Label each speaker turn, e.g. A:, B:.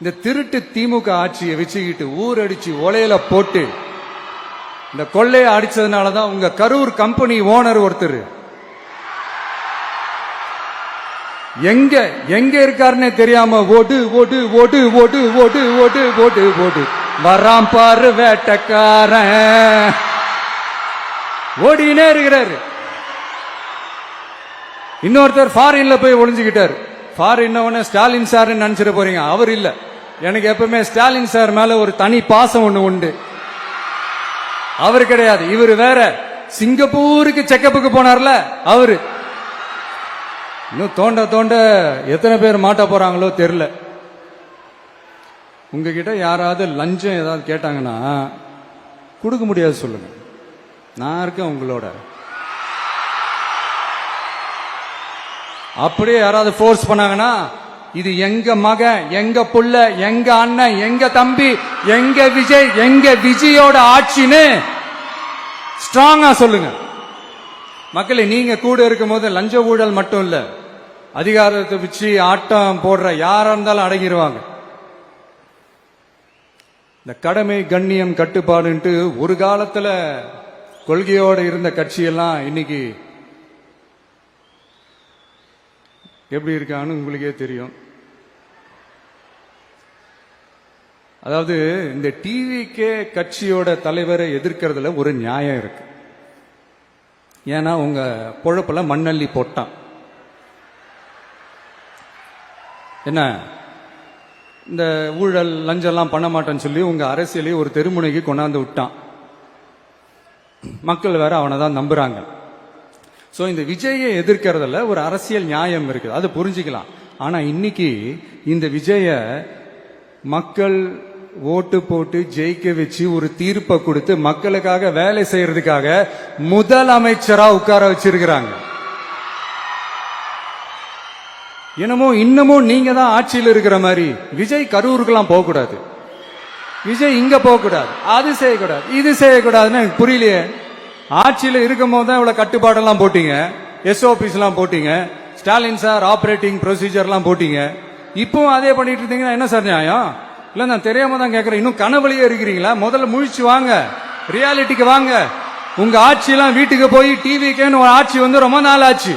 A: இந்த திருட்டு திமுக ஆட்சியை வச்சுக்கிட்டு ஊரடிச்சு ஒலையில போட்டு இந்த கொள்ளையை அடிச்சதுனாலதான் உங்க கரூர் கம்பெனி ஓனர் ஒருத்தர் எங்க எங்க இருக்காருன்னே தெரியாம ஓட்டு ஓட்டு ஓட்டு ஓட்டு ஓட்டு ஓட்டு ஓட்டு ஓட்டு வராம் பாரு வேட்டக்காரன் ஓடினே இருக்கிறாரு. இன்னொருத்தர் ஃபாரின்ல போய் ஒளிஞ்சுக்கிட்டார். ஃபாரின் ஸ்டாலின் சார் நினைச்சிட போறீங்க, அவர் இல்ல. எனக்கு எப்பவுமே ஸ்டாலின் சார் மேல ஒரு தனி பாசம் ஒண்ணு உண்டு. அவர் கிடையாது, இவர் வேற. சிங்கப்பூருக்கு செக்கப்புக்கு போனார்ல அவரு. இன்னும் தோண்ட தோண்ட எத்தனை பேர் மாட்ட போறாங்களோ தெரியல. உங்ககிட்ட யாராவது லஞ்சம் ஏதாவது கேட்டாங்கன்னா கொடுக்க முடியாது சொல்லுங்க, நான் இருக்கேன் உங்களோட. அப்படியே யாராவது ஃபோர்ஸ் பண்ணாங்கன்னா இது எங்க மகன், எங்க புள்ள, எங்க அண்ணன், எங்க தம்பி, எங்க விஜய், எங்க விஜயோட ஆட்சின்னு ஸ்ட்ராங்கா சொல்லுங்க. மக்களே, நீங்க கூட இருக்கும் போது லஞ்ச ஊழல் மட்டும் இல்ல, அதிகாரத்தை வச்சு ஆட்டம் போடுற யாரா இருந்தாலும் அடங்கிடுவாங்க. இந்த கடமை கண்ணியம் கட்டுப்பாடுன்ட்டு ஒரு காலத்துல கொள்கையோடு இருந்த கட்சியெல்லாம் இன்னைக்கு எப்படி இருக்கான்னு உங்களுக்கே தெரியும். அதாவது இந்த டிவிகே கட்சியோட தலைவரை எதிர்க்கிறதுல ஒரு நியாயம் இருக்கு. ஏன்னா உங்க பொழப்புல மண்ணள்ளி போட்டான். என்ன இந்த ஊழல் லஞ்சம்லாம் பண்ண மாட்டேன்னு சொல்லி உங்க அரசியலை ஒரு தெருமுனைக்கு கொண்டாந்து விட்டான். மக்கள் வேற அவனை தான் நம்புறாங்க. சோ இந்த விஜயை எதிர்க்கிறதுல ஒரு அரசியல் நியாயம் இருக்குது, அது புரிஞ்சுக்கலாம். ஆனா இன்னைக்கு இந்த விஜய மக்கள் ஓட்டு போட்டு ஜெயிக்க வச்சு ஒரு தீர்ப்பை கொடுத்து மக்களுக்காக வேலை செய்யறதுக்காக முதலமைச்சரா உட்கார வச்சிருக்கிறாங்க. என்னமோ இன்னமும் நீங்க தான் ஆட்சியில் இருக்கிற மாதிரி. விஜய் கரூருக்கெல்லாம் போக கூடாது, விஜய் இங்க போக கூடாது, அது செய்யக்கூடாது, இது செய்யக்கூடாதுன்னு எனக்கு புரியலையே. ஆட்சியில் இருக்கும் போது தான் இவ்வளவு கட்டுப்பாடெல்லாம் போட்டீங்க, எஸ்ஓபிஸ் எல்லாம் போட்டீங்க, ஸ்டாலின் சார் ஆபரேட்டிங் ப்ரொசீஜர் எல்லாம் போட்டீங்க. இப்பவும் அதே பண்ணிட்டு இருந்தீங்கன்னா என்ன சார் நியாயம்? இல்ல நான் தெரியாம தான் கேட்கிறேன். இன்னும் கனவுலயே இருக்கிறீங்களா? முதல்ல முழிச்சு வாங்க, ரியாலிட்டிக்கு வாங்க. உங்க ஆட்சி எல்லாம் வீட்டுக்கு போய் டிவிக்கேன்னு ஒரு ஆட்சி வந்து ரொம்ப நாள் ஆச்சு.